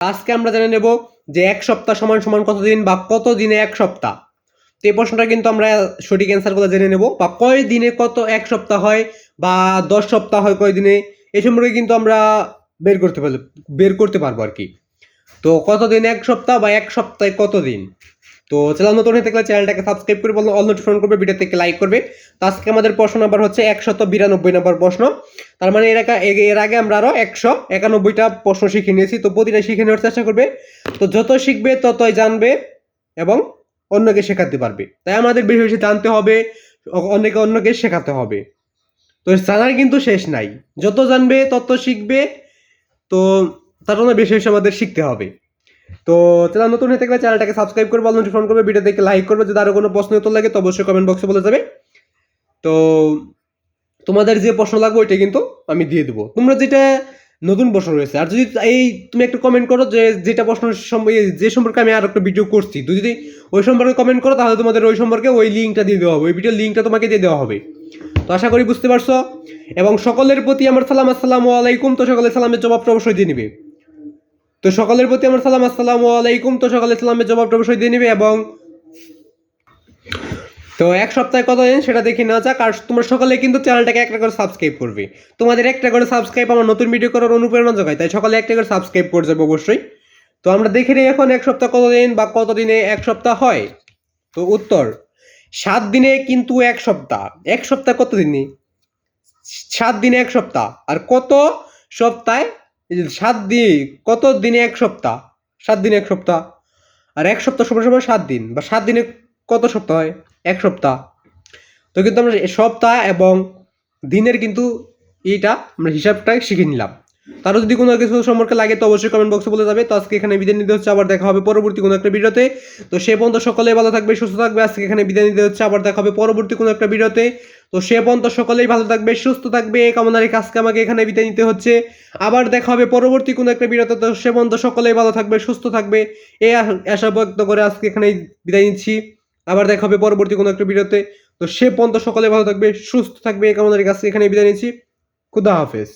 আজকে আমরা জেনে নেব যে এক সপ্তাহ সমান সমান কত দিন বা কত দিনে এক সপ্তাহ। তো এই প্রশ্নটা কিন্তু আমরা সঠিক অ্যান্সারগুলো জেনে নেব, বা কয় দিনে কত এক সপ্তাহ হয় বা 10 সপ্তাহ হয় কয় দিনে, এই সম্পর্কে কিন্তু আমরা বের করতে পারবো আর কি। তো কত দিন এক সপ্তাহ বা এক সপ্তাহে কত দিন। তো চ্যানেল নতুন হয়ে থাকলে চ্যানেলটাকে সাবস্ক্রাইব করে বলুন, অল নোটিফিকেশন করবে, ভিডিও থেকে লাইক করবে। তো আজকে আমাদের প্রশ্ন নাম্বার হচ্ছে 192 নম্বর প্রশ্ন। তার মানে এর আগে আমরা আরো 191টা প্রশ্ন শিখে নিয়েছি, তো প্রতিটা শিখে নেওয়ার চেষ্টা করবে। তো যত শিখবে ততই জানবে এবং অন্যকে শেখাতে পারবে। তাই আমাদের বেশি বেশি জানতে হবে, অন্যকে শেখাতে হবে। তো জানার কিন্তু শেষ নাই, যত জানবে তত শিখবে। তো তার জন্য বেশি বেশি আমাদের শিখতে হবে। তো চ্যানেল নতুন হয়ে থাকলে চ্যানেলটাকে সাবস্ক্রাইব করবে, অল নোটিফিকেশন করবে, ভিডিও দেখে লাইক করবে। যদি আরো কোনো প্রশ্ন উত্তর লাগে তো অবশ্যই কমেন্ট বক্সে বলে যাবে। তো তোমাদের যে প্রশ্ন লাগবে ওইটা কিন্তু আমি দিয়ে দেবো, তোমরা যেটা নতুন প্রশ্ন রয়েছে। আর যদি তুমি একটা কমেন্ট করো যে যেটা প্রশ্ন যে সম্পর্কে আমি আর একটা ভিডিও করছি, তুই যদি ওই সম্পর্কে কমেন্ট করো তাহলে তোমাদের ওই সম্পর্কে ওই লিঙ্কটা দিয়ে দেওয়া হবে, ওই ভিডিওর লিঙ্কটা তোমাকে দিয়ে দেওয়া হবে। তো আশা করি বুঝতে পারছো। এবং সকলের প্রতি আমার সালাম, আসসালামু আলাইকুম। তো সকলের সালামের জবাবটা অবশ্যই দিয়ে নিবে। তো সকলের প্রতি আমার সালাম, আসসালামু আলাইকুম। তো সকলের সালামের জবাবটা অবশ্যই দিয়ে নিবে। এবং তো এক সপ্তাহে কত দিন সেটা দেখে নেওয়া যাক। আর তোমরা সকলে কিন্তু চ্যানেলটাকে একটা করে সাবস্ক্রাইব করবে। তোমাদের একটা করে সাবস্ক্রাইব আমার নতুন ভিডিও করার অনুপ্রেরণা যোগায়, তাই সকলে একটা করে সাবস্ক্রাইব করে যাবে অবশ্যই। তো আমরা দেখে নিই এখন এক সপ্তাহ কত দিন বা কত দিনে এক সপ্তাহ হয়। তো উত্তর 7 দিনে কিন্তু এক সপ্তাহ। এক সপ্তাহ কত দিনে? 7 দিনে এক সপ্তাহ। আর কত সপ্তাহে 7 দিন, কত দিনে এক সপ্তাহ? 7 দিনে এক সপ্তাহ। আর এক সপ্তাহ সমান সমান 7 দিন, বা 7 দিনে কত সপ্তাহ হয়? এক সপ্তাহ। তো কিন্তু আমরা সপ্তাহ এবং দিনের কিন্তু আমরা হিসাবটা শিখে নিলাম। তারও যদি কোনো কিছু সম্পর্কে লাগে তো অবশ্যই কমেন্ট বক্সে বলে যাবে। তো আজকে এখানে বিদায় নিতে হচ্ছে, আবার দেখা হবে পরবর্তী কোনো একটা ভিডিওতে। তো সে পর্যন্ত সকলেই ভালো থাকবে, সুস্থ থাকবে। আজকে এখানে বিদায় নিতে হচ্ছে, আবার দেখা হবে পরবর্তী কোনো একটা ভিডিওতে। তো সে পর্যন্ত সকলেই ভালো থাকবে, সুস্থ থাকবে, এই কামনা রেখে আজকে আমাকে এখানে বিদায় নিতে হচ্ছে। আবার দেখা হবে পরবর্তী কোনো একটা ভিডিওতে। তো সে পর্যন্ত সকলেই ভালো থাকবে, সুস্থ থাকবে, এই আশা ব্যক্ত করে আজকে এখানেই বিদায় নিচ্ছি। আবার দেখা হবে পরবর্তী কোনো একটা ভিডিওতে। তো সে পর্যন্ত সকলে ভালো থাকবে, সুস্থ থাকবে, এই কামনা রেখে আজকে এখানে বিদায় নিচ্ছি। খুদা হাফেজ।